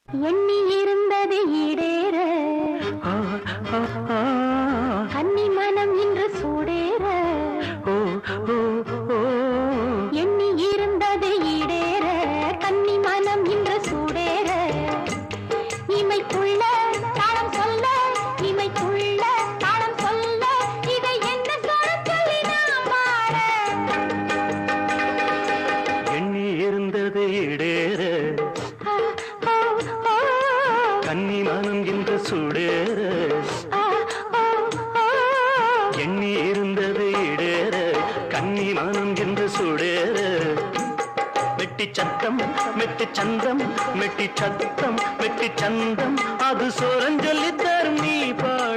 எண்ணி இருந்தது ஈடேற கன்னி மனம் இன்று சூடேற எண்ணி இருந்தது ஈடேற கன்னி மனம் இன்று சூடேற இமைக்குள்ள தாளம் சொல்ல இமைக்குள்ள தாளம் சொல்ல இதை என்ன சொல்ல சொல்லி நாம் பாட எண்ணி இருந்தது ஈடேற கன்னி மனம் இன்று சூடேற எண்ணி இருந்தது ஈடேற கன்னி மனம் இன்று சூடேற மெட்டி சத்தம் மெட்டி சந்தம் மெட்டி சத்தம் மெட்டி சந்தம் அது சோரஞ்சொல்லி தரும் நீ பாட